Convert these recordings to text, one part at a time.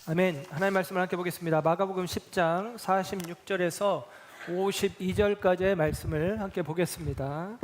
아멘. 하나님 말씀을 함께 보겠습니다. 마가복음 10장 46절에서 52절까지의 말씀을 함께 보겠습니다.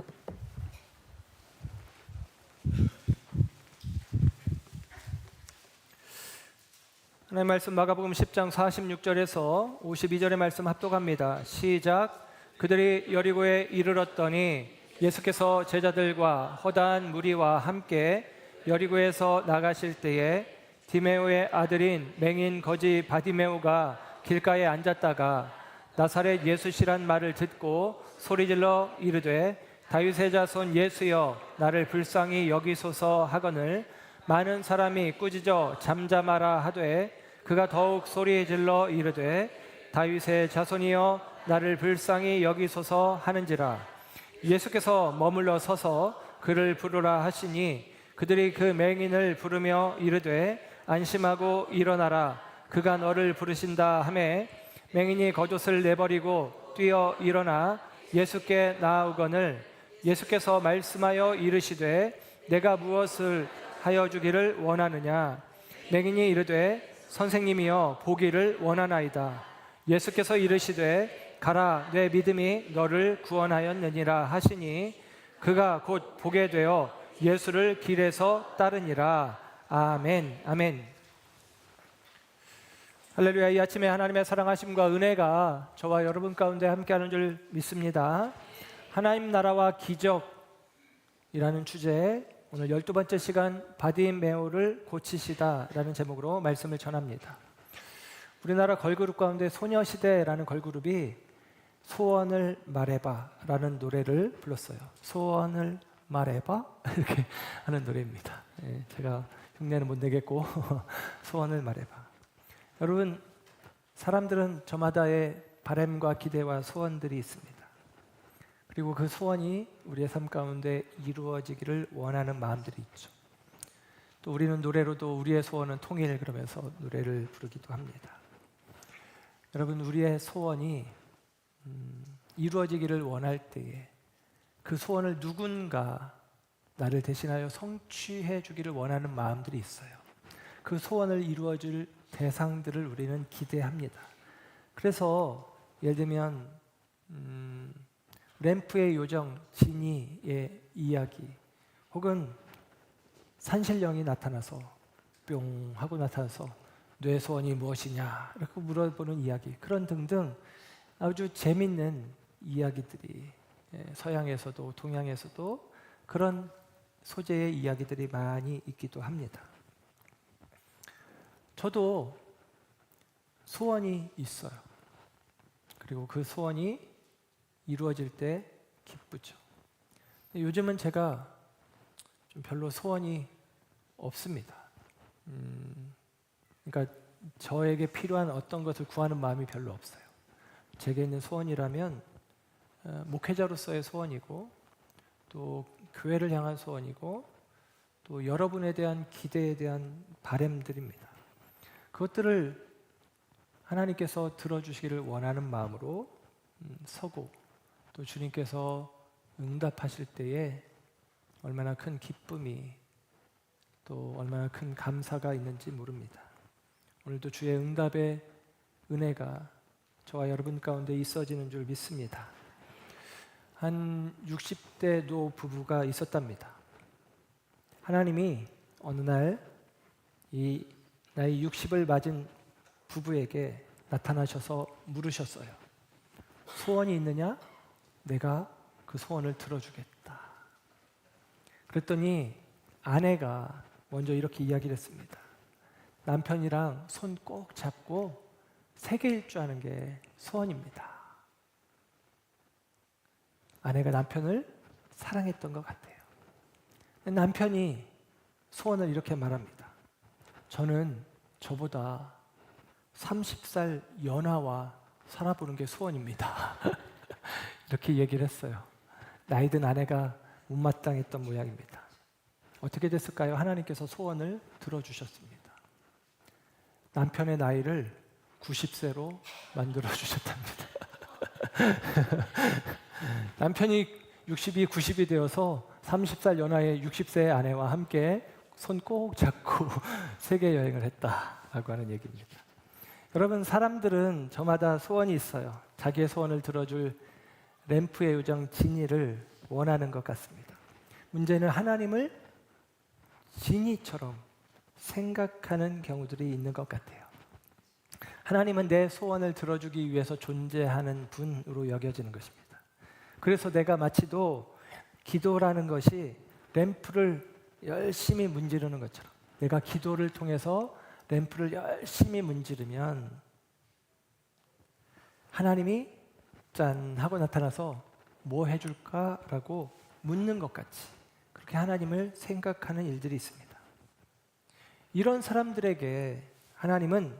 하나님 말씀 마가복음 10장 46절에서 52절의 말씀 합독합니다. 시작. 그들이 여리고에 이르렀더니 예수께서 제자들과 허다한 무리와 함께 여리고에서 나가실 때에 디메오의 아들인 맹인 거지 바디메오가 길가에 앉았다가 나사렛 예수시란 말을 듣고 소리질러 이르되 다윗의 자손 예수여 나를 불쌍히 여기소서 하거늘 많은 사람이 꾸짖어 잠잠하라 하되 그가 더욱 소리질러 이르되 다윗의 자손이여 나를 불쌍히 여기소서 하는지라. 예수께서 머물러 서서 그를 부르라 하시니 그들이 그 맹인을 부르며 이르되 안심하고 일어나라 그가 너를 부르신다 하매 맹인이 겉옷을 내버리고 뛰어 일어나 예수께 나아오거늘 예수께서 말씀하여 이르시되 내가 무엇을 하여 주기를 원하느냐. 맹인이 이르되 선생님이여 보기를 원하나이다. 예수께서 이르시되 가라 내 믿음이 너를 구원하였느니라 하시니 그가 곧 보게 되어 예수를 길에서 따르니라. 아멘. 아멘. 할렐루야. 이 아침에 하나님의 사랑하심과 은혜가 저와 여러분 가운데 함께하는 줄 믿습니다. 하나님 나라와 기적이라는 주제에 오늘 12번째 시간 바디메오를 고치시다라는 제목으로 말씀을 전합니다. 우리나라 걸그룹 가운데 소녀시대라는 걸그룹이 소원을 말해봐라는 노래를 불렀어요. 소원을 말해봐 이렇게 하는 노래입니다. 제가 흉내는 못 내겠고 소원을 말해봐. 여러분, 사람들은 저마다의 바람과 기대와 소원들이 있습니다. 그리고 그 소원이 우리의 삶 가운데 이루어지기를 원하는 마음들이 있죠. 또 우리는 노래로도 우리의 소원은 통일 그러면서 노래를 부르기도 합니다. 여러분, 우리의 소원이 이루어지기를 원할 때에 그 소원을 누군가 나를 대신하여 성취해 주기를 원하는 마음들이 있어요. 그 소원을 이루어줄 대상들을 우리는 기대합니다. 그래서 예를 들면 램프의 요정 지니의 이야기, 혹은 산신령이 나타나서 뿅 하고 나타나서 뇌 소원이 무엇이냐 이렇게 물어보는 이야기, 그런 등등 아주 재밌는 이야기들이 서양에서도 동양에서도 그런 소재의 이야기들이 많이 있기도 합니다. 저도 소원이 있어요. 그리고 그 소원이 이루어질 때 기쁘죠. 요즘은 제가 좀 별로 소원이 없습니다. 그러니까 저에게 필요한 어떤 것을 구하는 마음이 별로 없어요. 제게 있는 소원이라면 목회자로서의 소원이고, 또 교회를 향한 소원이고, 또 여러분에 대한 기대에 대한 바람들입니다. 그것들을 하나님께서 들어주시기를 원하는 마음으로 서고, 또 주님께서 응답하실 때에 얼마나 큰 기쁨이, 또 얼마나 큰 감사가 있는지 모릅니다. 오늘도 주의 응답의 은혜가 저와 여러분 가운데 있어지는 줄 믿습니다. 한 60대 노 부부가 있었답니다. 하나님이 어느 날 이 나이 60을 맞은 부부에게 나타나셔서 물으셨어요. 소원이 있느냐? 내가 그 소원을 들어주겠다. 그랬더니 아내가 먼저 이렇게 이야기를 했습니다. 남편이랑 손 꼭 잡고 세계 일주하는 게 소원입니다. 아내가 남편을 사랑했던 것 같아요. 남편이 소원을 이렇게 말합니다. 저는 저보다 30살 연하와 살아보는 게 소원입니다. 이렇게 얘기를 했어요. 나이 든 아내가 못마땅했던 모양입니다. 어떻게 됐을까요? 하나님께서 소원을 들어주셨습니다. 남편의 나이를 90세로 만들어주셨답니다. 남편이 60이 90이 되어서 30살 연하의 60세의 아내와 함께 손 꼭 잡고 세계 여행을 했다. 라고 하는 얘기입니다. 여러분, 사람들은 저마다 소원이 있어요. 자기의 소원을 들어줄 램프의 요정 지니를 원하는 것 같습니다. 문제는 하나님을 지니처럼 생각하는 경우들이 있는 것 같아요. 하나님은 내 소원을 들어주기 위해서 존재하는 분으로 여겨지는 것입니다. 그래서 내가 마치도 기도라는 것이 램프를 열심히 문지르는 것처럼, 내가 기도를 통해서 램프를 열심히 문지르면 하나님이 짠 하고 나타나서 뭐 해줄까라고 묻는 것 같이 그렇게 하나님을 생각하는 일들이 있습니다. 이런 사람들에게 하나님은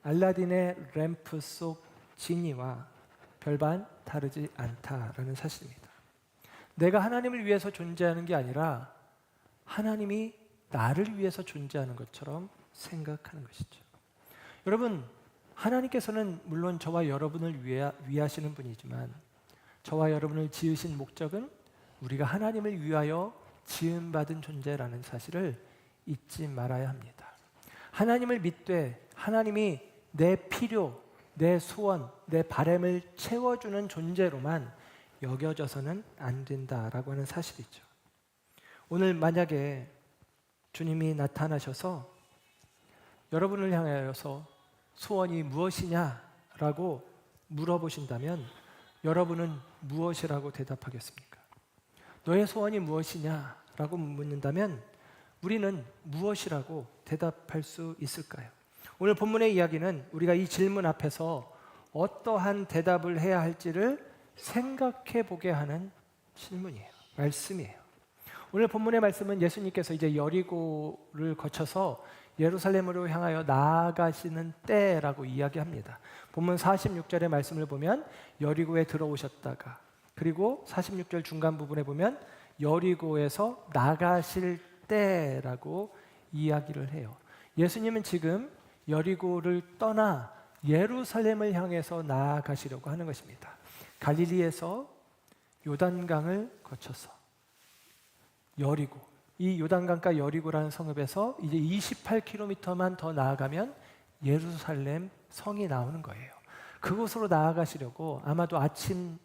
알라딘의 램프 속 지니와 별반 다르지 않다라는 사실입니다. 내가 하나님을 위해서 존재하는 게 아니라 하나님이 나를 위해서 존재하는 것처럼 생각하는 것이죠. 여러분, 하나님께서는 물론 저와 여러분을 위하시는 분이지만 저와 여러분을 지으신 목적은 우리가 하나님을 위하여 지음받은 존재라는 사실을 잊지 말아야 합니다. 하나님을 믿되 하나님이 내 필요, 내 소원, 내 바람을 채워주는 존재로만 여겨져서는 안 된다라고 하는 사실이죠. 오늘 만약에 주님이 나타나셔서 여러분을 향하여서 소원이 무엇이냐라고 물어보신다면 여러분은 무엇이라고 대답하겠습니까? 너의 소원이 무엇이냐라고 묻는다면 우리는 무엇이라고 대답할 수 있을까요? 오늘 본문의 이야기는 우리가 이 질문 앞에서 어떠한 대답을 해야 할지를 생각해 보게 하는 질문이에요. 말씀이에요. 오늘 본문의 말씀은 예수님께서 이제 여리고를 거쳐서 예루살렘으로 향하여 나아가시는 때라고 이야기합니다. 본문 46절의 말씀을 보면 여리고에 들어오셨다가, 그리고 46절 중간 부분에 보면 여리고에서 나가실 때라고 이야기를 해요. 예수님은 지금 여리고를 떠나 예루살렘을 향해서 나아가시려고 하는 것입니다. 갈릴리에서 요단강을 거쳐서 여리고, 이 요단강가 여리고라는 성읍에서 이제 28km만 더 나아가면 예루살렘 성이 나오는 거예요. 그곳으로 나아가시려고 아마도 아침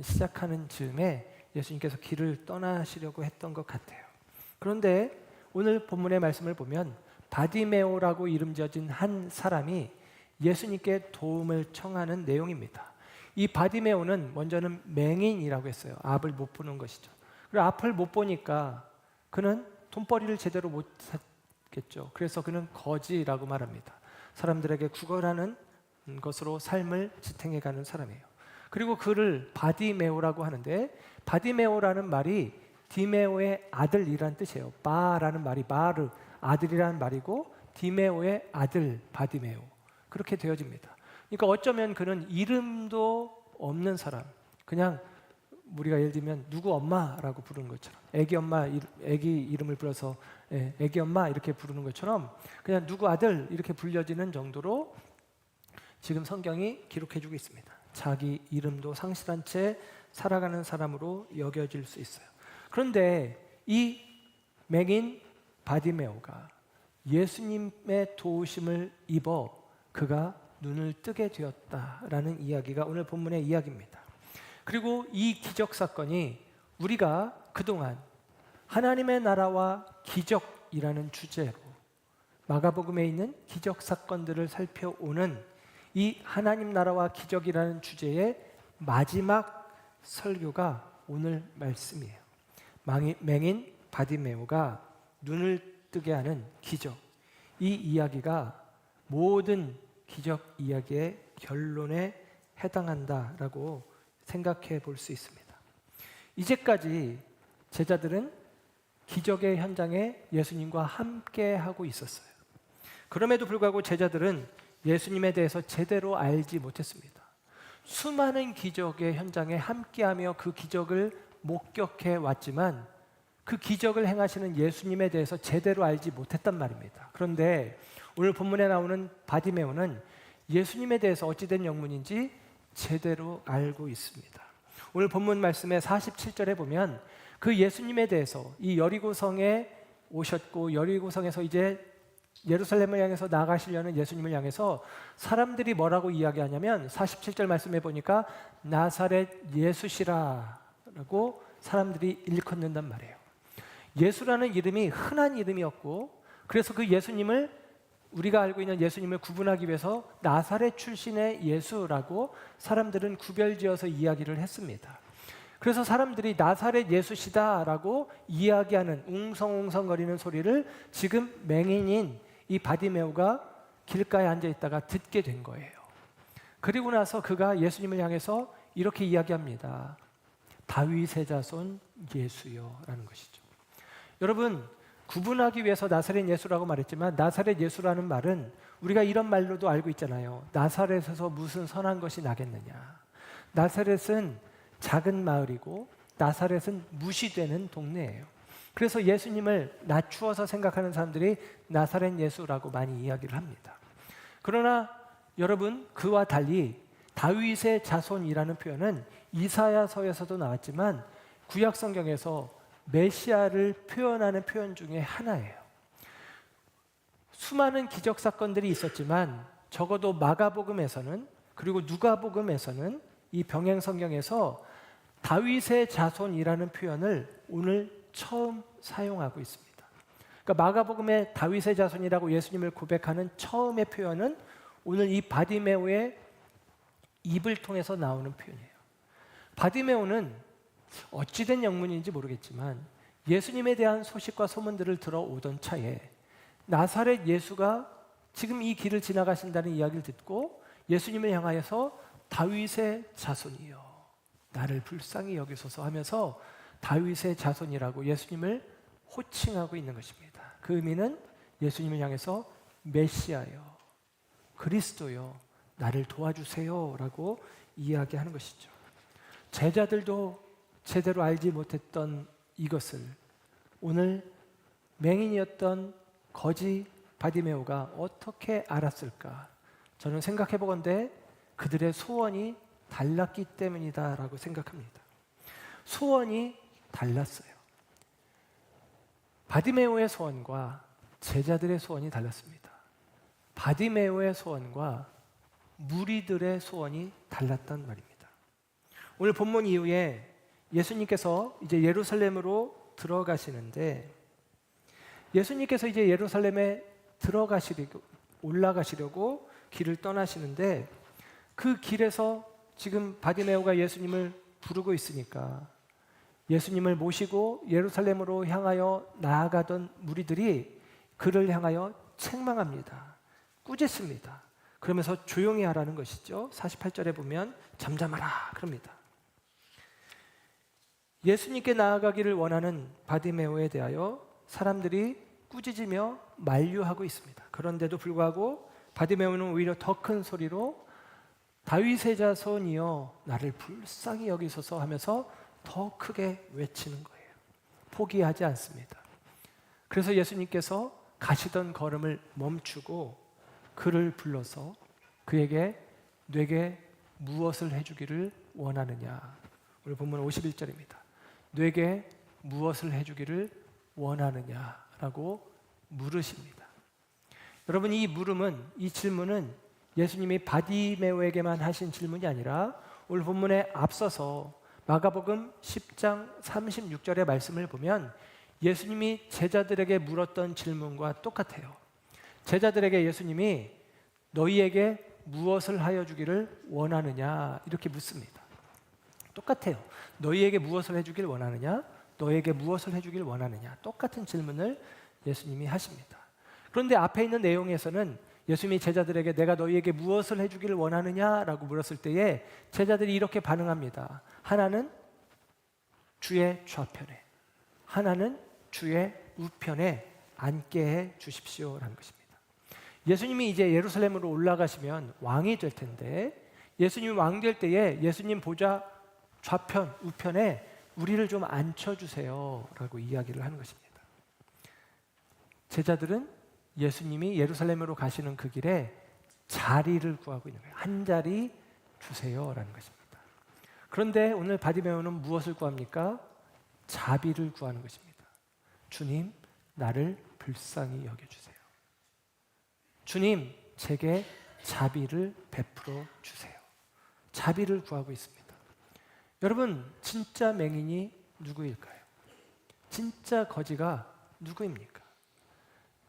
시작하는 즈음에 예수님께서 길을 떠나시려고 했던 것 같아요. 그런데 오늘 본문의 말씀을 보면 바디메오라고 이름 지어진 한 사람이 예수님께 도움을 청하는 내용입니다. 이 바디메오는 먼저는 맹인이라고 했어요. 앞을 못 보는 것이죠. 그리고 앞을 못 보니까 그는 돈벌이를 제대로 못 했겠죠. 그래서 그는 거지라고 말합니다. 사람들에게 구걸하는 것으로 삶을 지탱해가는 사람이에요. 그리고 그를 바디메오라고 하는데, 바디메오라는 말이 디메오의 아들이라는 뜻이에요. 바라는 말이 바르, 아들이라는 말이고, 디메오의 아들 바디메오, 그렇게 되어집니다. 그러니까 어쩌면 그는 이름도 없는 사람, 그냥 우리가 예를 들면 누구 엄마라고 부르는 것처럼, 애기 엄마, 애기 이름을 불러서 애기 엄마 이렇게 부르는 것처럼 그냥 누구 아들 이렇게 불려지는 정도로 지금 성경이 기록해주고 있습니다. 자기 이름도 상실한 채 살아가는 사람으로 여겨질 수 있어요. 그런데 이 맹인 바디메오가 예수님의 도우심을 입어 그가 눈을 뜨게 되었다라는 이야기가 오늘 본문의 이야기입니다. 그리고 이 기적 사건이 우리가 그동안 하나님의 나라와 기적이라는 주제로 마가복음에 있는 기적 사건들을 살펴오는 이 하나님 나라와 기적이라는 주제의 마지막 설교가 오늘 말씀이에요. 맹인 바디메오가 눈을 뜨게 하는 기적, 이 이야기가 모든 기적 이야기의 결론에 해당한다라고 생각해 볼 수 있습니다. 이제까지 제자들은 기적의 현장에 예수님과 함께 하고 있었어요. 그럼에도 불구하고 제자들은 예수님에 대해서 제대로 알지 못했습니다. 수많은 기적의 현장에 함께하며 그 기적을 목격해 왔지만 그 기적을 행하시는 예수님에 대해서 제대로 알지 못했단 말입니다. 그런데 오늘 본문에 나오는 바디메오는 예수님에 대해서 어찌된 영문인지 제대로 알고 있습니다. 오늘 본문 말씀의 47절에 보면 그 예수님에 대해서 이 여리고성에 오셨고 여리고성에서 이제 예루살렘을 향해서 나가시려는 예수님을 향해서 사람들이 뭐라고 이야기하냐면 47절 말씀해 보니까 나사렛 예수시라라고 사람들이 일컫는단 말이에요. 예수라는 이름이 흔한 이름이었고, 그래서 그 예수님을, 우리가 알고 있는 예수님을 구분하기 위해서 나사렛 출신의 예수라고 사람들은 구별지어서 이야기를 했습니다. 그래서 사람들이 나사렛 예수시다라고 이야기하는 웅성웅성거리는 소리를 지금 맹인인 이 바디메오가 길가에 앉아 있다가 듣게 된 거예요. 그리고 나서 그가 예수님을 향해서 이렇게 이야기합니다. 다윗의 자손 예수여 라는 것이죠. 여러분, 구분하기 위해서 나사렛 예수라고 말했지만 나사렛 예수라는 말은 우리가 이런 말로도 알고 있잖아요. 나사렛에서 무슨 선한 것이 나겠느냐. 나사렛은 작은 마을이고 나사렛은 무시되는 동네예요. 그래서 예수님을 낮추어서 생각하는 사람들이 나사렛 예수라고 많이 이야기를 합니다. 그러나 여러분, 그와 달리 다윗의 자손이라는 표현은 이사야서에서도 나왔지만 구약 성경에서 메시아를 표현하는 표현 중에 하나예요. 수많은 기적 사건들이 있었지만 적어도 마가복음에서는, 그리고 누가복음에서는 이 병행 성경에서 다윗의 자손이라는 표현을 오늘 처음 사용하고 있습니다. 그러니까 마가복음의 다윗의 자손이라고 예수님을 고백하는 처음의 표현은 오늘 이 바디메오의 입을 통해서 나오는 표현이에요. 바디메오는 어찌된 영문인지 모르겠지만 예수님에 대한 소식과 소문들을 들어오던 차에 나사렛 예수가 지금 이 길을 지나가신다는 이야기를 듣고 예수님을 향하여서 다윗의 자손이여 나를 불쌍히 여기소서 하면서 다윗의 자손이라고 예수님을 호칭하고 있는 것입니다. 그 의미는 예수님을 향해서 메시아여, 그리스도여, 나를 도와주세요 라고 이야기하는 것이죠. 제자들도 제대로 알지 못했던 이것을 오늘 맹인이었던 거지 바디메오가 어떻게 알았을까? 저는 생각해 보건대 그들의 소원이 달랐기 때문이다라고 생각합니다. 소원이 달랐어요. 바디메오의 소원과 제자들의 소원이 달랐습니다. 바디메오의 소원과 무리들의 소원이 달랐단 말입니다. 오늘 본문 이후에 예수님께서 이제 예루살렘으로 들어가시는데, 예수님께서 이제 예루살렘에 올라가시려고 길을 떠나시는데, 그 길에서 지금 바디메오가 예수님을 부르고 있으니까 예수님을 모시고 예루살렘으로 향하여 나아가던 무리들이 그를 향하여 책망합니다. 꾸짖습니다. 그러면서 조용히 하라는 것이죠. 48절에 보면 잠잠하라 그럽니다. 예수님께 나아가기를 원하는 바디메오에 대하여 사람들이 꾸짖으며 만류하고 있습니다. 그런데도 불구하고 바디메오는 오히려 더 큰 소리로 다윗의 자손이여 나를 불쌍히 여기소서 하면서 더 크게 외치는 거예요. 포기하지 않습니다. 그래서 예수님께서 가시던 걸음을 멈추고 그를 불러서 그에게 내게 무엇을 해주기를 원하느냐. 오늘 본문 51절입니다. 내게 무엇을 해주기를 원하느냐라고 물으십니다. 여러분, 이 질문은 예수님이 바디메오에게만 하신 질문이 아니라 오늘 본문에 앞서서 마가복음 10장 36절의 말씀을 보면 예수님이 제자들에게 물었던 질문과 똑같아요. 제자들에게 예수님이 너희에게 무엇을 하여 주기를 원하느냐 이렇게 묻습니다. 똑같아요. 너희에게 무엇을 해주길 원하느냐? 너에게 무엇을 해주길 원하느냐? 똑같은 질문을 예수님이 하십니다. 그런데 앞에 있는 내용에서는 예수님이 제자들에게 내가 너희에게 무엇을 해주기를 원하느냐라고 물었을 때에 제자들이 이렇게 반응합니다. 하나는 주의 좌편에, 하나는 주의 우편에 앉게 해 주십시오라는 것입니다. 예수님이 이제 예루살렘으로 올라가시면 왕이 될 텐데 예수님이 왕 될 때에 예수님 보좌 좌편, 우편에 우리를 좀 앉혀주세요 라고 이야기를 하는 것입니다. 제자들은 예수님이 예루살렘으로 가시는 그 길에 자리를 구하고 있는 거예요. 한 자리 주세요 라는 것입니다. 그런데 오늘 바디메오는 무엇을 구합니까? 자비를 구하는 것입니다. 주님, 나를 불쌍히 여겨주세요. 주님, 제게 자비를 베풀어 주세요. 자비를 구하고 있습니다. 여러분, 진짜 맹인이 누구일까요? 진짜 거지가 누구입니까?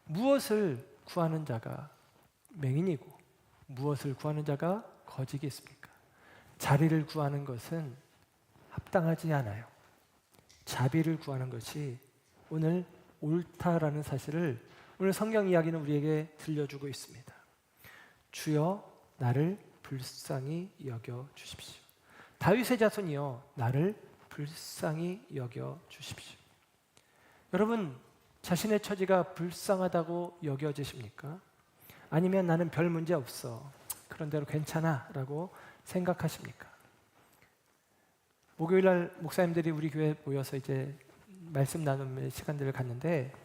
무엇을 구하는 자가 맹인이고 무엇을 구하는 자가 거지겠습니까? 자리를 구하는 것은 합당하지 않아요. 자비를 구하는 것이 오늘 옳다라는 사실을 오늘 성경 이야기는 우리에게 들려주고 있습니다. 주여 나를 불쌍히 여겨 주십시오. 다윗의 자손이여 나를 불쌍히 여겨 주십시오. 여러분, 자신의 처지가 불쌍하다고 여겨지십니까? 아니면 나는 별 문제 없어, 그런 대로 괜찮아 라고 생각하십니까? 목요일 날 목사님들이 우리 교회에 모여서 이제 말씀 나눔의 시간들을 갖는데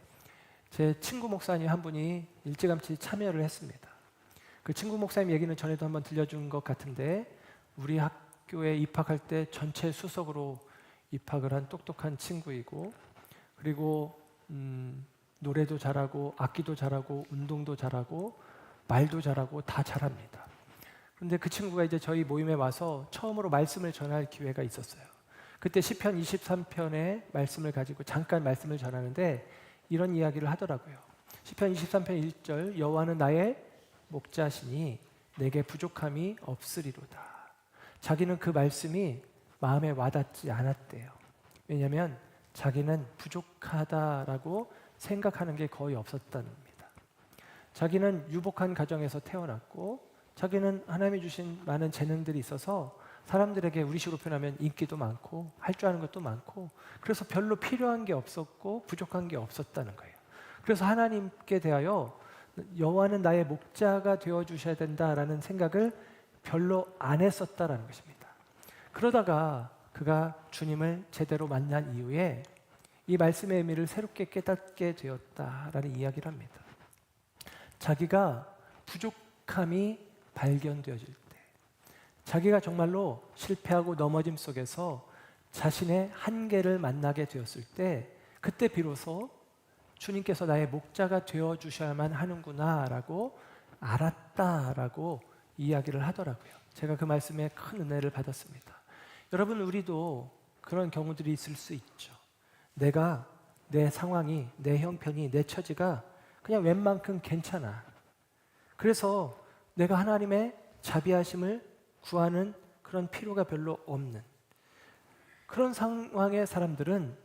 제 친구 목사님 한 분이 일찌감치 참여를 했습니다. 그 친구 목사님 얘기는 전에도 한번 들려준 것 같은데 우리 학교에 입학할 때 전체 수석으로 입학을 한 똑똑한 친구이고, 그리고 노래도 잘하고 악기도 잘하고 운동도 잘하고 말도 잘하고 다 잘합니다. 그런데 그 친구가 이제 저희 모임에 와서 처음으로 말씀을 전할 기회가 있었어요. 그때 시편 23편의 말씀을 가지고 잠깐 말씀을 전하는데 이런 이야기를 하더라고요. 시편 23편 1절, 여호와는 나의 목자시니 내게 부족함이 없으리로다. 자기는 그 말씀이 마음에 와닿지 않았대요. 왜냐하면 자기는 부족하다라고 생각하는 게 거의 없었다는 겁니다. 자기는 유복한 가정에서 태어났고 자기는 하나님이 주신 많은 재능들이 있어서 사람들에게 우리식으로 표현하면 인기도 많고 할 줄 아는 것도 많고, 그래서 별로 필요한 게 없었고 부족한 게 없었다는 거예요. 그래서 하나님께 대하여 여호와는 나의 목자가 되어주셔야 된다라는 생각을 별로 안 했었다라는 것입니다. 그러다가 그가 주님을 제대로 만난 이후에 이 말씀의 의미를 새롭게 깨닫게 되었다라는 이야기를 합니다. 자기가 부족함이 발견되어질 때, 자기가 정말로 실패하고 넘어짐 속에서 자신의 한계를 만나게 되었을 때, 그때 비로소 주님께서 나의 목자가 되어주셔야만 하는구나라고 알았다라고 이야기를 하더라고요. 제가 그 말씀에 큰 은혜를 받았습니다. 여러분, 우리도 그런 경우들이 있을 수 있죠. 내가 내 상황이, 내 형편이, 내 처지가 그냥 웬만큼 괜찮아. 그래서 내가 하나님의 자비하심을 구하는 그런 필요가 별로 없는 그런 상황의 사람들은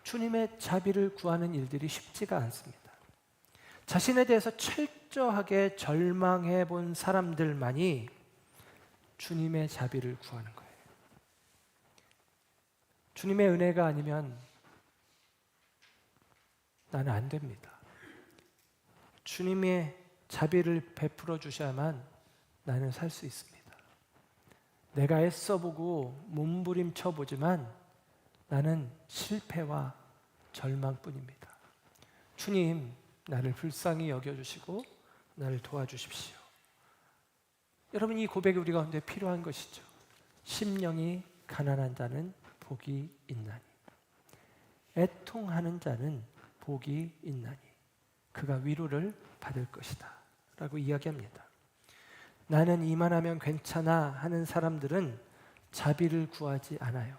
주님의 자비를 구하는 일들이 쉽지가 않습니다. 자신에 대해서 철저하게 절망해 본 사람들만이 주님의 자비를 구하는 거예요. 주님의 은혜가 아니면 나는 안 됩니다. 주님의 자비를 베풀어 주셔야만 나는 살 수 있습니다. 내가 애써보고 몸부림쳐 보지만 나는 실패와 절망뿐입니다. 주님, 나를 불쌍히 여겨주시고 나를 도와주십시오. 여러분, 이 고백이 우리 가운데 필요한 것이죠. 심령이 가난한 자는 복이 있나니, 애통하는 자는 복이 있나니 그가 위로를 받을 것이다 라고 이야기합니다. 나는 이만하면 괜찮아 하는 사람들은 자비를 구하지 않아요.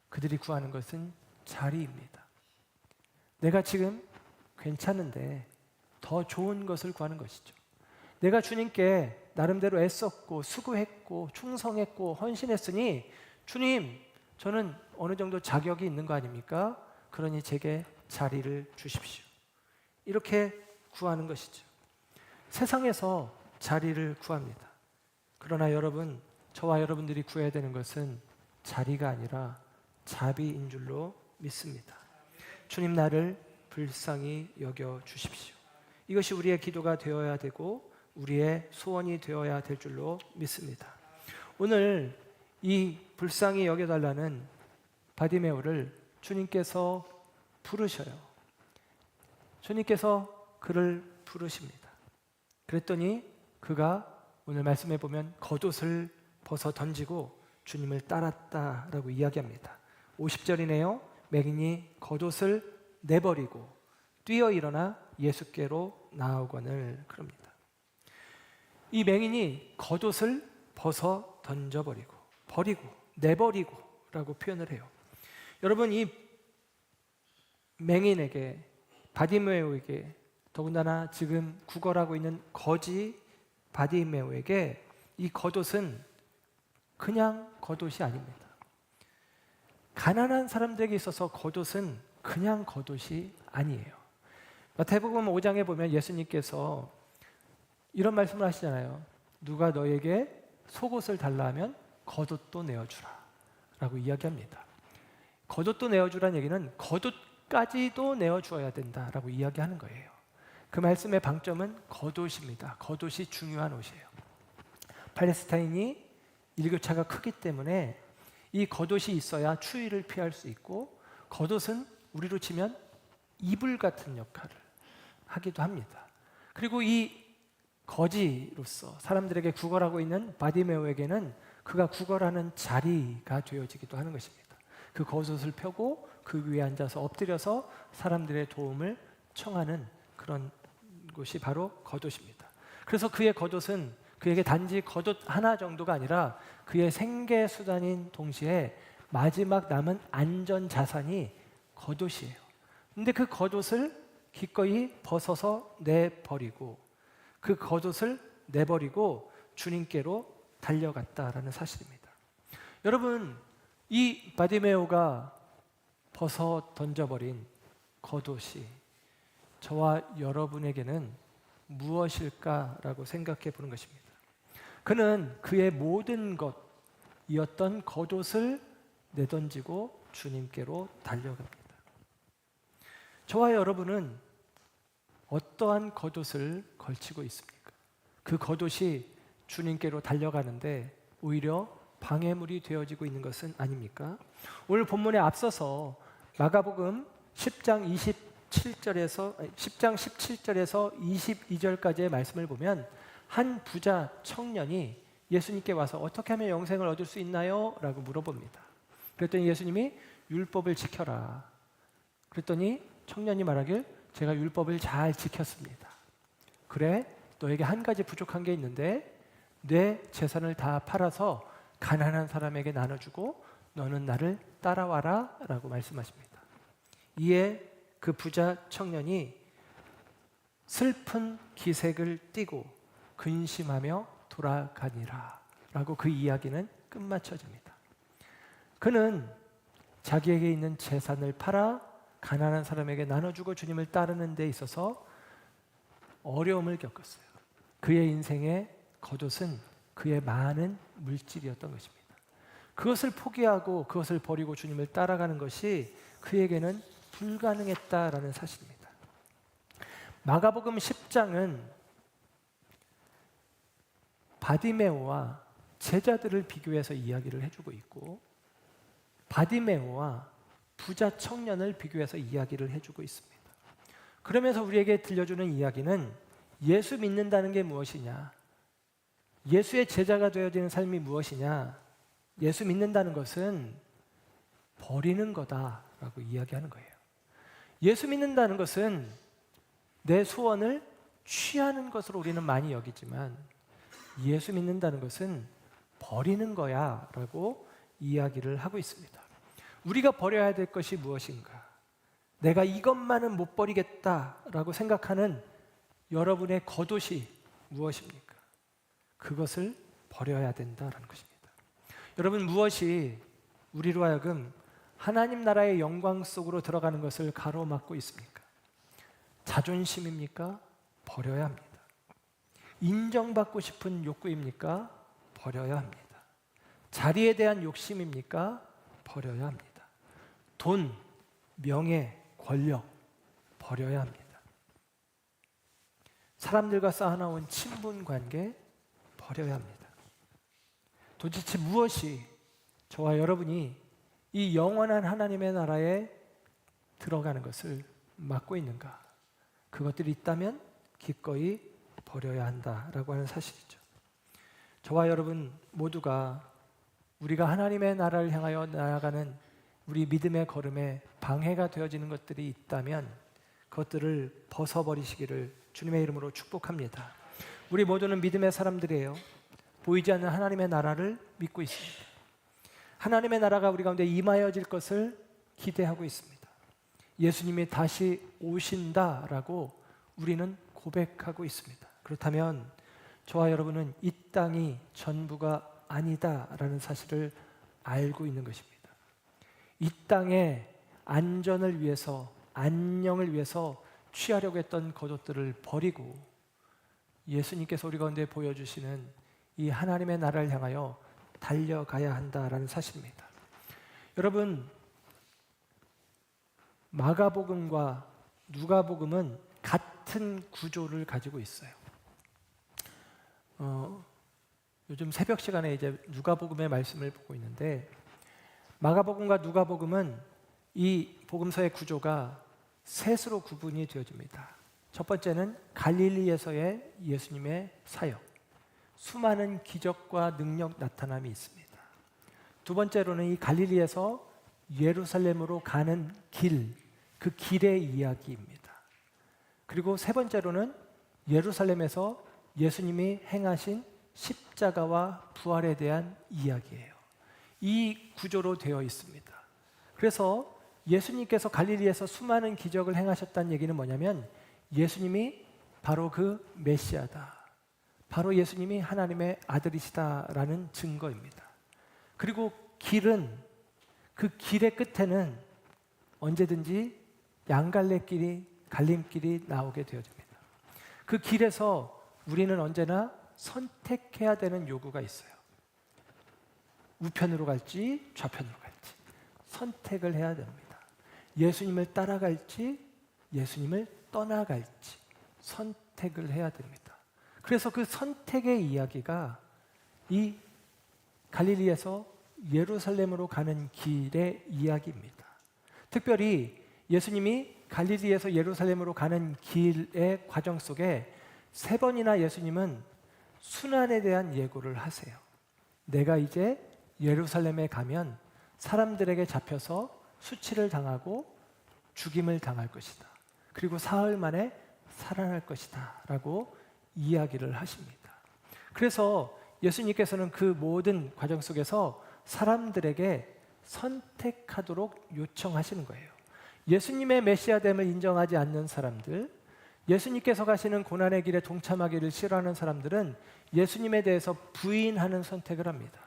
그들이 구하는 것은 자리입니다. 내가 지금 괜찮은데 더 좋은 것을 구하는 것이죠. 내가 주님께 나름대로 애썼고 수고했고 충성했고 헌신했으니 주님, 저는 어느 정도 자격이 있는 거 아닙니까? 그러니 제게 자리를 주십시오. 이렇게 구하는 것이죠. 세상에서 자리를 구합니다. 그러나 여러분, 저와 여러분들이 구해야 되는 것은 자리가 아니라 자비인 줄로 믿습니다. 주님, 나를 불쌍히 여겨 주십시오. 이것이 우리의 기도가 되어야 되고 우리의 소원이 되어야 될 줄로 믿습니다. 오늘 이 불쌍히 여겨달라는 바디메오를 주님께서 부르셔요. 주님께서 그를 부르십니다. 그랬더니 그가 오늘 말씀해 보면 겉옷을 벗어 던지고 주님을 따랐다라고 이야기합니다. 50절이네요. 맹인이 겉옷을 내버리고 뛰어 일어나 예수께로 나아오거늘 그럽니다. 이 맹인이 겉옷을 벗어 던져버리고 버리고 내버리고라고 표현을 해요. 여러분, 이 맹인에게, 바디메오에게, 더군다나 지금 구걸하고 있는 거지 바디메오에게 이 겉옷은 그냥 겉옷이 아닙니다. 가난한 사람들에게 있어서 겉옷은 그냥 겉옷이 아니에요. 마태복음 5장에 보면 예수님께서 이런 말씀을 하시잖아요. 누가 너에게 속옷을 달라 하면 겉옷도 내어주라 라고 이야기합니다. 겉옷도 내어주라는 얘기는 겉옷까지도 내어주어야 된다라고 이야기하는 거예요. 그 말씀의 방점은 겉옷입니다. 겉옷이 중요한 옷이에요. 팔레스타인이 일교차가 크기 때문에 이 겉옷이 있어야 추위를 피할 수 있고, 겉옷은 우리로 치면 이불 같은 역할을 하기도 합니다. 그리고 이 거지로서 사람들에게 구걸하고 있는 바디메오에게는 그가 구걸하는 자리가 되어지기도 하는 것입니다. 그 겉옷을 펴고 그 위에 앉아서 엎드려서 사람들의 도움을 청하는 그런 곳이 바로 겉옷입니다. 그래서 그의 겉옷은 그에게 단지 겉옷 하나 정도가 아니라 그의 생계 수단인 동시에 마지막 남은 안전 자산이 겉옷이에요. 근데 그 겉옷을 기꺼이 벗어서 내버리고, 그 겉옷을 내버리고 주님께로 달려갔다라는 사실입니다. 여러분, 이 바디메오가 벗어 던져버린 겉옷이 저와 여러분에게는 무엇일까라고 생각해 보는 것입니다. 그는 그의 모든 것이었던 겉옷을 내던지고 주님께로 달려갑니다. 저와 여러분은 어떠한 겉옷을 걸치고 있습니까? 그 겉옷이 주님께로 달려가는데 오히려 방해물이 되어지고 있는 것은 아닙니까? 오늘 본문에 앞서서 마가복음 10장 17절에서 22절까지의 말씀을 보면 한 부자 청년이 예수님께 와서 어떻게 하면 영생을 얻을 수 있나요? 라고 물어봅니다. 그랬더니 예수님이 율법을 지켜라. 그랬더니 청년이 말하길 제가 율법을 잘 지켰습니다. 그래, 너에게 한 가지 부족한 게 있는데 내 재산을 다 팔아서 가난한 사람에게 나눠주고 너는 나를 따라와라 라고 말씀하십니다. 이에 그 부자 청년이 슬픈 기색을 띠고 근심하며 돌아가니라 라고 그 이야기는 끝마쳐집니다. 그는 자기에게 있는 재산을 팔아 가난한 사람에게 나눠주고 주님을 따르는 데 있어서 어려움을 겪었어요. 그의 인생의 겉옷은 그의 많은 물질이었던 것입니다. 그것을 포기하고 그것을 버리고 주님을 따라가는 것이 그에게는 불가능했다라는 사실입니다. 마가복음 10장은 바디메오와 제자들을 비교해서 이야기를 해주고 있고, 바디메오와 부자 청년을 비교해서 이야기를 해주고 있습니다. 그러면서 우리에게 들려주는 이야기는 예수 믿는다는 게 무엇이냐, 예수의 제자가 되어지는 삶이 무엇이냐, 예수 믿는다는 것은 버리는 거다라고 이야기하는 거예요. 예수 믿는다는 것은 내 소원을 취하는 것으로 우리는 많이 여기지만 예수 믿는다는 것은 버리는 거야 라고 이야기를 하고 있습니다. 우리가 버려야 될 것이 무엇인가? 내가 이것만은 못 버리겠다라고 생각하는 여러분의 겉옷이 무엇입니까? 그것을 버려야 된다라는 것입니다. 여러분, 무엇이 우리로 하여금 하나님 나라의 영광 속으로 들어가는 것을 가로막고 있습니까? 자존심입니까? 버려야 합니다. 인정받고 싶은 욕구입니까? 버려야 합니다. 자리에 대한 욕심입니까? 버려야 합니다. 돈, 명예, 권력 버려야 합니다. 사람들과 쌓아놓은 친분 관계 버려야 합니다. 도대체 무엇이 저와 여러분이 이 영원한 하나님의 나라에 들어가는 것을 막고 있는가? 그것들이 있다면 기꺼이 버려야 한다라고 하는 사실이죠. 저와 여러분 모두가 우리가 하나님의 나라를 향하여 나아가는 우리 믿음의 걸음에 방해가 되어지는 것들이 있다면 그것들을 벗어버리시기를 주님의 이름으로 축복합니다. 우리 모두는 믿음의 사람들이에요. 보이지 않는 하나님의 나라를 믿고 있습니다. 하나님의 나라가 우리 가운데 임하여질 것을 기대하고 있습니다. 예수님이 다시 오신다라고 우리는 고백하고 있습니다. 그렇다면 저와 여러분은 이 땅이 전부가 아니다라는 사실을 알고 있는 것입니다. 이 땅의 안전을 위해서, 안녕을 위해서 취하려고 했던 것들을 버리고 예수님께서 우리 가운데 보여주시는 이 하나님의 나라를 향하여 달려가야 한다라는 사실입니다. 여러분, 마가복음과 누가복음은 같은 구조를 가지고 있어요. 요즘 새벽 시간에 이제 누가복음의 말씀을 보고 있는데, 마가복음과 누가복음은 이 복음서의 구조가 셋으로 구분이 되어집니다. 첫 번째는 갈릴리에서의 예수님의 사역, 수많은 기적과 능력 나타남이 있습니다. 두 번째로는 이 갈릴리에서 예루살렘으로 가는 길, 그 길의 이야기입니다. 그리고 세 번째로는 예루살렘에서 예수님이 행하신 십자가와 부활에 대한 이야기예요. 이 구조로 되어 있습니다. 그래서 예수님께서 갈릴리에서 수많은 기적을 행하셨다는 얘기는 뭐냐면 예수님이 바로 그 메시아다, 바로 예수님이 하나님의 아들이시다라는 증거입니다. 그리고 길은, 그 길의 끝에는 언제든지 양갈래길이, 갈림길이 나오게 되어집니다. 그 길에서 우리는 언제나 선택해야 되는 요구가 있어요. 우편으로 갈지 좌편으로 갈지 선택을 해야 됩니다. 예수님을 따라갈지 예수님을 떠나갈지 선택을 해야 됩니다. 그래서 그 선택의 이야기가 이 갈릴리에서 예루살렘으로 가는 길의 이야기입니다. 특별히 예수님이 갈릴리에서 예루살렘으로 가는 길의 과정 속에 세 번이나 예수님은 순환에 대한 예고를 하세요. 내가 이제 예루살렘에 가면 사람들에게 잡혀서 수치를 당하고 죽임을 당할 것이다. 그리고 사흘 만에 살아날 것이다 라고 이야기를 하십니다. 그래서 예수님께서는 그 모든 과정 속에서 사람들에게 선택하도록 요청하시는 거예요. 예수님의 메시아됨을 인정하지 않는 사람들, 예수님께서 가시는 고난의 길에 동참하기를 싫어하는 사람들은 예수님에 대해서 부인하는 선택을 합니다.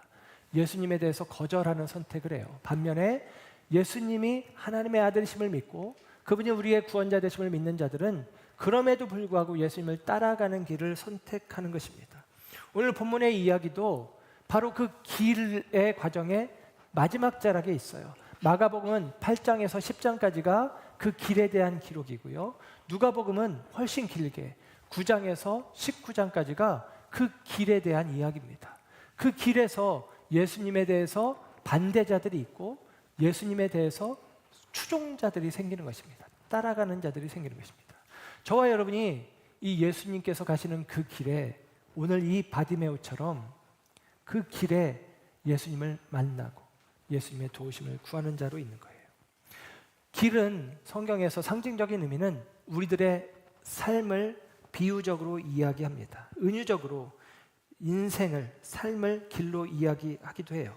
예수님에 대해서 거절하는 선택을 해요. 반면에 예수님이 하나님의 아들이심을 믿고 그분이 우리의 구원자 되심을 믿는 자들은 그럼에도 불구하고 예수님을 따라가는 길을 선택하는 것입니다. 오늘 본문의 이야기도 바로 그 길의 과정의 마지막 자락에 있어요. 마가복음은 8장에서 10장까지가 그 길에 대한 기록이고요. 누가복음은 훨씬 길게 9장에서 19장까지가 그 길에 대한 이야기입니다. 그 길에서 예수님에 대해서 반대자들이 있고 예수님에 대해서 추종자들이 생기는 것입니다. 따라가는 자들이 생기는 것입니다. 저와 여러분이 이 예수님께서 가시는 그 길에 오늘 이 바디메오처럼 그 길에 예수님을 만나고 예수님의 도우심을 구하는 자로 있는 거예요. 길은 성경에서 상징적인 의미는 우리들의 삶을 비유적으로 이야기합니다. 은유적으로 인생을, 삶을 길로 이야기하기도 해요.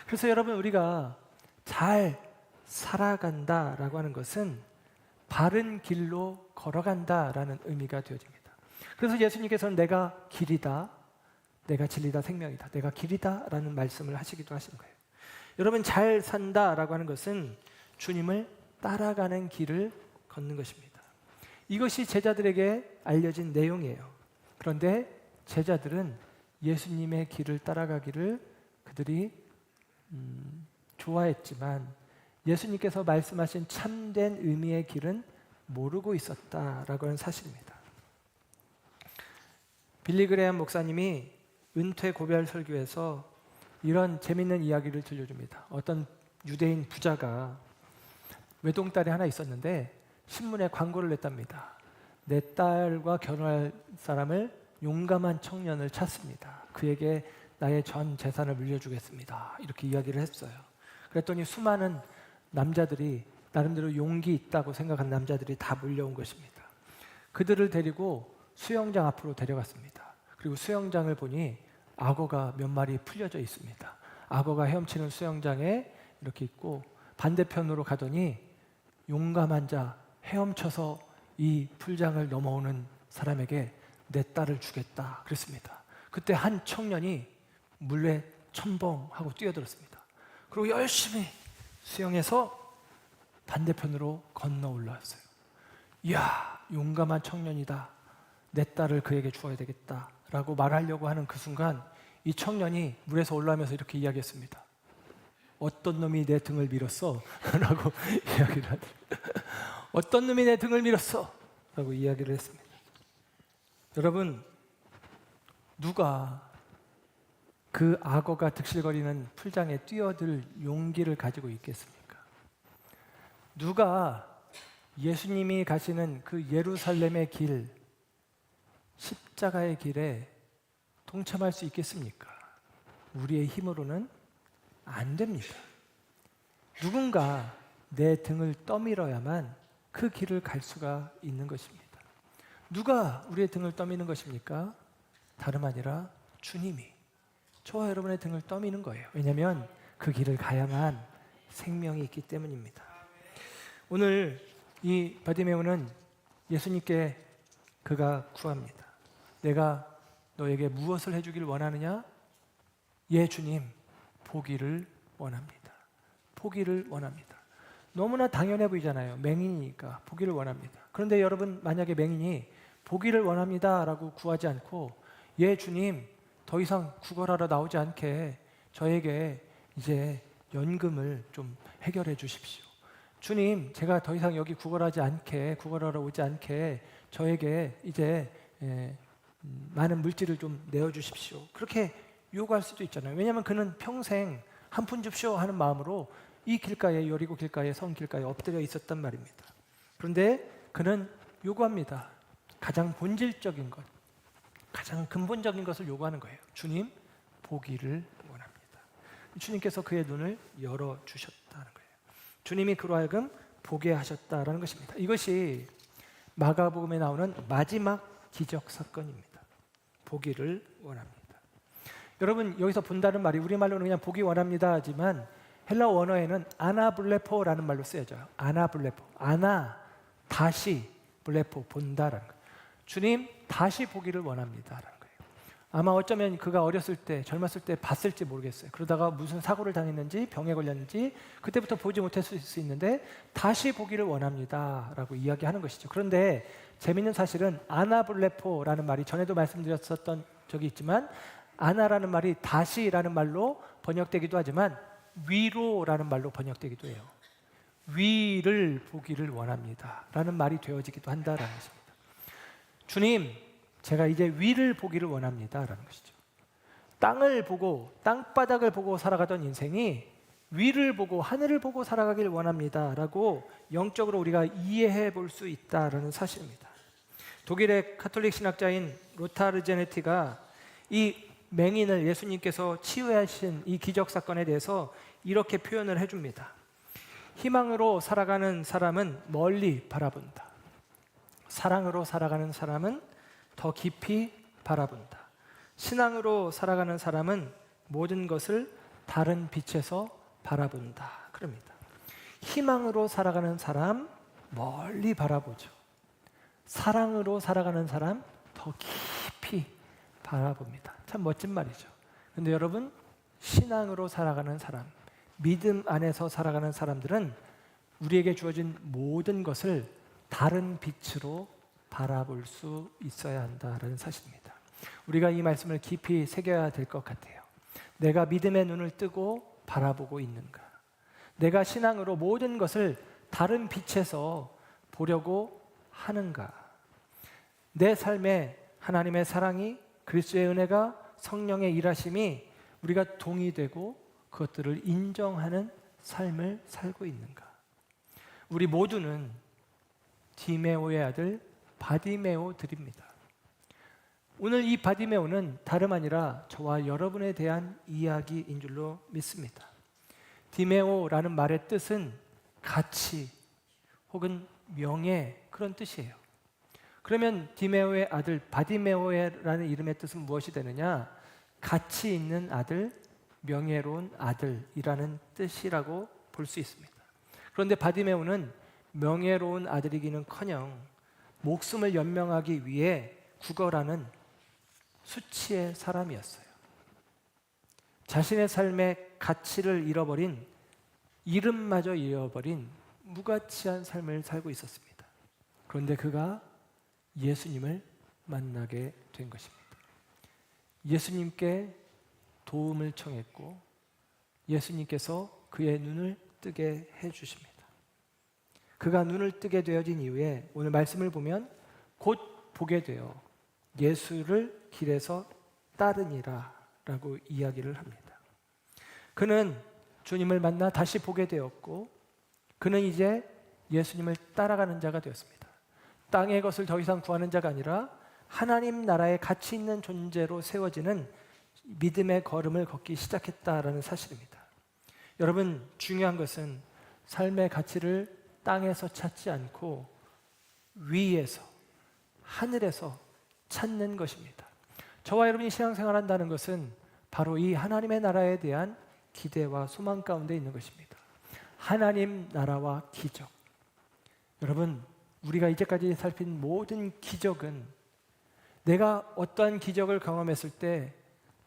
그래서 여러분, 우리가 잘 살아간다라고 하는 것은 바른 길로 걸어간다라는 의미가 되어집니다. 그래서 예수님께서는 내가 길이다, 내가 진리다, 생명이다, 내가 길이다라는 말씀을 하시기도 하신 거예요. 여러분, 잘 산다라고 하는 것은 주님을 따라가는 길을 걷는 것입니다. 이것이 제자들에게 알려진 내용이에요. 그런데 제자들은 예수님의 길을 따라가기를 그들이 좋아했지만 예수님께서 말씀하신 참된 의미의 길은 모르고 있었다라고 하는 사실입니다. 빌리 그레이엄 목사님이 은퇴 고별 설교에서 이런 재밌는 이야기를 들려줍니다. 어떤 유대인 부자가 외동딸이 하나 있었는데 신문에 광고를 냈답니다. 내 딸과 결혼할 사람을 용감한 청년을 찾습니다. 그에게 나의 전 재산을 물려주겠습니다. 이렇게 이야기를 했어요. 그랬더니 수많은 남자들이, 나름대로 용기 있다고 생각한 남자들이 다 몰려온 것입니다. 그들을 데리고 수영장 앞으로 데려갔습니다. 그리고 수영장을 보니 악어가 몇 마리 풀려져 있습니다. 악어가 헤엄치는 수영장에 이렇게 있고, 반대편으로 가더니 용감한 자, 헤엄쳐서 이 풀장을 넘어오는 사람에게 내 딸을 주겠다 그랬습니다. 그때 한 청년이 물에 첨벙하고 뛰어들었습니다. 그리고 열심히 수영해서 반대편으로 건너 올라왔어요. 이야, 용감한 청년이다. 내 딸을 그에게 주어야 되겠다라고 말하려고 하는 그 순간 이 청년이 물에서 올라오면서 이렇게 이야기했습니다. 어떤 놈이 내 등을 밀었어? 라고 이야기를 하더라고요. 어떤 놈이 내 등을 밀었어? 라고 이야기를 했습니다. 여러분, 누가 그 악어가 득실거리는 풀장에 뛰어들 용기를 가지고 있겠습니까? 누가 예수님이 가시는 그 예루살렘의 길, 십자가의 길에 동참할 수 있겠습니까? 우리의 힘으로는 안 됩니다. 누군가 내 등을 떠밀어야만 그 길을 갈 수가 있는 것입니다. 누가 우리의 등을 떠미는 것입니까? 다름 아니라 주님이 저와 여러분의 등을 떠미는 거예요. 왜냐하면 그 길을 가야만 생명이 있기 때문입니다. 오늘 이 바디메오는 예수님께 그가 구합니다. 내가 너에게 무엇을 해주길 원하느냐? 예, 주님, 보기를 원합니다. 보기를 원합니다. 너무나 당연해 보이잖아요. 맹인이니까 보기를 원합니다. 그런데 여러분, 만약에 맹인이 보기를 원합니다 라고 구하지 않고, 예, 주님, 더 이상 구걸하러 나오지 않게 저에게 이제 연금을 좀 해결해 주십시오. 주님, 제가 더 이상 여기 구걸하러 오지 않게 저에게 이제 많은 물질을 좀 내어주십시오. 그렇게 요구할 수도 있잖아요. 왜냐하면 그는 평생 한 푼 줍쇼 하는 마음으로 이 길가에, 여리고 길가에, 성 길가에 엎드려 있었단 말입니다. 그런데 그는 요구합니다. 가장 본질적인 것, 가장 근본적인 것을 요구하는 거예요. 주님, 보기를 원합니다. 주님께서 그의 눈을 열어주셨다는 거예요. 주님이 그로 하여금 보게 하셨다라는 것입니다. 이것이 마가복음에 나오는 마지막 기적 사건입니다. 보기를 원합니다. 여러분, 여기서 본다는 말이 우리말로는 그냥 보기 원합니다 하지만 헬라 원어에는 아나블레포라는 말로 쓰여져요. 아나블레포. 아나, 다시, 블레포, 본다라는 거예요. 주님, 다시 보기를 원합니다라는 거예요. 아마 어쩌면 그가 어렸을 때, 젊었을 때 봤을지 모르겠어요. 그러다가 무슨 사고를 당했는지 병에 걸렸는지 그때부터 보지 못했을 수 있는데 다시 보기를 원합니다라고 이야기하는 것이죠. 그런데 재미있는 사실은 아나블레포라는 말이 전에도 말씀드렸었던 적이 있지만, 아나라는 말이 다시라는 말로 번역되기도 하지만 위로라는 말로 번역되기도 해요. 위를 보기를 원합니다 라는 말이 되어지기도 한다라는 것입니다. 주님, 제가 이제 위를 보기를 원합니다 라는 것이죠. 땅을 보고, 땅바닥을 보고 살아가던 인생이 위를 보고 하늘을 보고 살아가길 원합니다 라고 영적으로 우리가 이해해 볼 수 있다는 사실입니다. 독일의 가톨릭 신학자인 로타르 제네티가 이 맹인을 예수님께서 치유하신 이 기적 사건에 대해서 이렇게 표현을 해줍니다. 희망으로 살아가는 사람은 멀리 바라본다. 사랑으로 살아가는 사람은 더 깊이 바라본다. 신앙으로 살아가는 사람은 모든 것을 다른 빛에서 바라본다. 그럽니다. 희망으로 살아가는 사람 멀리 바라보죠. 사랑으로 살아가는 사람 더 깊이 바라봅니다. 참 멋진 말이죠. 그런데 여러분, 신앙으로 살아가는 사람, 믿음 안에서 살아가는 사람들은 우리에게 주어진 모든 것을 다른 빛으로 바라볼 수 있어야 한다는 사실입니다. 우리가 이 말씀을 깊이 새겨야 될 것 같아요. 내가 믿음의 눈을 뜨고 바라보고 있는가? 내가 신앙으로 모든 것을 다른 빛에서 보려고 하는가? 내 삶에 하나님의 사랑이, 그리스도의 은혜가, 성령의 일하심이 우리가 동의되고 그것들을 인정하는 삶을 살고 있는가? 우리 모두는 디메오의 아들 바디메오들입니다. 오늘 이 바디메오는 다름 아니라 저와 여러분에 대한 이야기인 줄로 믿습니다. 디메오라는 말의 뜻은 가치 혹은 명예, 그런 뜻이에요. 그러면 디메오의 아들 바디메오라는 이름의 뜻은 무엇이 되느냐? 가치 있는 아들, 명예로운 아들이라는 뜻이라고 볼 수 있습니다. 그런데 바디메오는 명예로운 아들이기는커녕 목숨을 연명하기 위해 구걸하는 수치의 사람이었어요. 자신의 삶의 가치를 잃어버린, 이름마저 잃어버린 무가치한 삶을 살고 있었습니다. 그런데 그가 예수님을 만나게 된 것입니다. 예수님께 도움을 청했고 예수님께서 그의 눈을 뜨게 해주십니다. 그가 눈을 뜨게 되어진 이후에 오늘 말씀을 보면 곧 보게 되어 예수를 길에서 따르니라 라고 이야기를 합니다. 그는 주님을 만나 다시 보게 되었고 그는 이제 예수님을 따라가는 자가 되었습니다. 땅의 것을 더 이상 구하는 자가 아니라 하나님 나라의 가치 있는 존재로 세워지는 믿음의 걸음을 걷기 시작했다라는 사실입니다. 여러분, 중요한 것은 삶의 가치를 땅에서 찾지 않고 위에서, 하늘에서 찾는 것입니다. 저와 여러분이 신앙생활한다는 것은 바로 이 하나님의 나라에 대한 기대와 소망 가운데 있는 것입니다. 하나님 나라와 기적. 여러분, 우리가 이제까지 살핀 모든 기적은 내가 어떠한 기적을 경험했을 때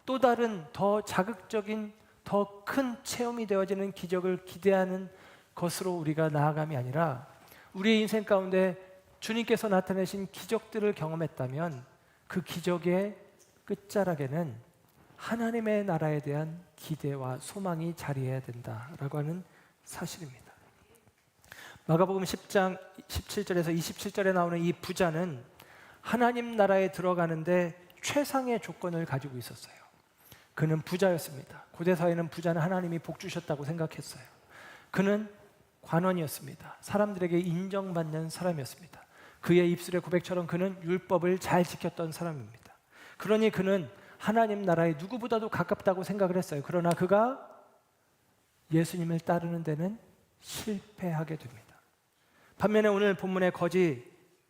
또 다른 더 자극적인 더 큰 체험이 되어지는 기적을 기대하는 것으로 우리가 나아감이 아니라 우리의 인생 가운데 주님께서 나타내신 기적들을 경험했다면 그 기적의 끝자락에는 하나님의 나라에 대한 기대와 소망이 자리해야 된다라고 하는 사실입니다. 마가복음 10장 17절에서 27절에 나오는 이 부자는 하나님 나라에 들어가는데 최상의 조건을 가지고 있었어요. 그는 부자였습니다. 고대 사회는 부자는 하나님이 복 주셨다고 생각했어요. 그는 관원이었습니다. 사람들에게 인정받는 사람이었습니다. 그의 입술의 고백처럼 그는 율법을 잘 지켰던 사람입니다. 그러니 그는 하나님 나라에 누구보다도 가깝다고 생각을 했어요. 그러나 그가 예수님을 따르는 데는 실패하게 됩니다. 반면에 오늘 본문의 거지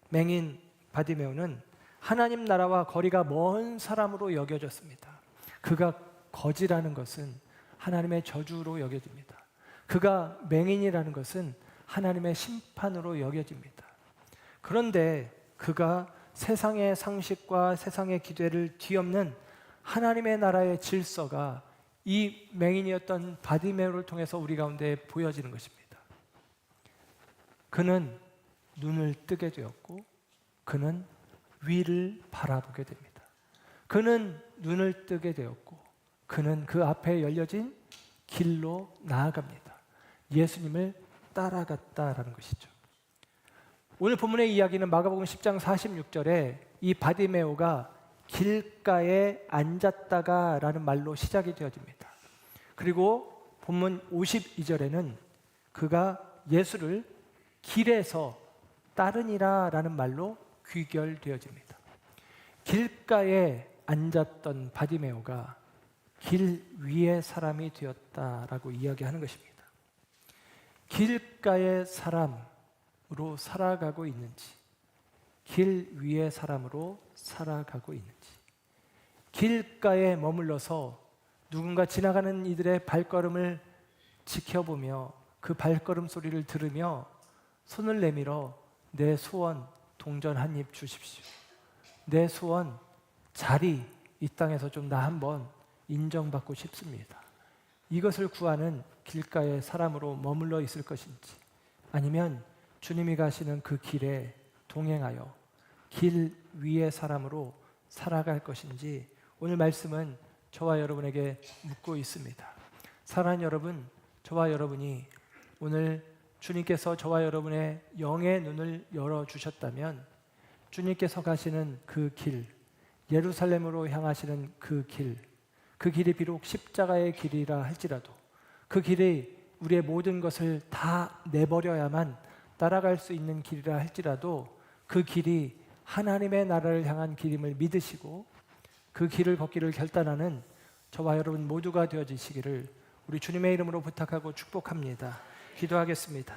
맹인 바디메오는 하나님 나라와 거리가 먼 사람으로 여겨졌습니다. 그가 거지라는 것은 하나님의 저주로 여겨집니다. 그가 맹인이라는 것은 하나님의 심판으로 여겨집니다. 그런데 그가 세상의 상식과 세상의 기대를 뒤엎는 하나님의 나라의 질서가 이 맹인이었던 바디메오를 통해서 우리 가운데 보여지는 것입니다. 그는 눈을 뜨게 되었고 그는 위를 바라보게 됩니다. 그는 눈을 뜨게 되었고 그는 그 앞에 열려진 길로 나아갑니다. 예수님을 따라갔다라는 것이죠. 오늘 본문의 이야기는 마가복음 10장 46절에 이 바디메오가 길가에 앉았다가 라는 말로 시작이 되어집니다. 그리고 본문 52절에는 그가 예수를 길에서 따르니라 라는 말로 귀결되어집니다. 길가에 앉았던 바디메오가 길 위의 사람이 되었다라고 이야기하는 것입니다. 길가의 사람으로 살아가고 있는지, 길 위의 사람으로 살아가고 있는지, 길가에 머물러서 누군가 지나가는 이들의 발걸음을 지켜보며 그 발걸음 소리를 들으며 손을 내밀어 내 소원 동전 한 입 주십시오. 내 소원 자리 이 땅에서 좀 나 한번 인정받고 싶습니다. 이것을 구하는 길가의 사람으로 머물러 있을 것인지 아니면 주님이 가시는 그 길에 동행하여 길 위의 사람으로 살아갈 것인지 오늘 말씀은 저와 여러분에게 묻고 있습니다. 사랑하는 여러분, 저와 여러분이 오늘 주님께서 저와 여러분의 영의 눈을 열어주셨다면 주님께서 가시는 그 길, 예루살렘으로 향하시는 그 길이 비록 십자가의 길이라 할지라도 그 길이 우리의 모든 것을 다 내버려야만 따라갈 수 있는 길이라 할지라도 그 길이 하나님의 나라를 향한 길임을 믿으시고 그 길을 걷기를 결단하는 저와 여러분 모두가 되어지시기를 우리 주님의 이름으로 부탁하고 축복합니다. 기도하겠습니다.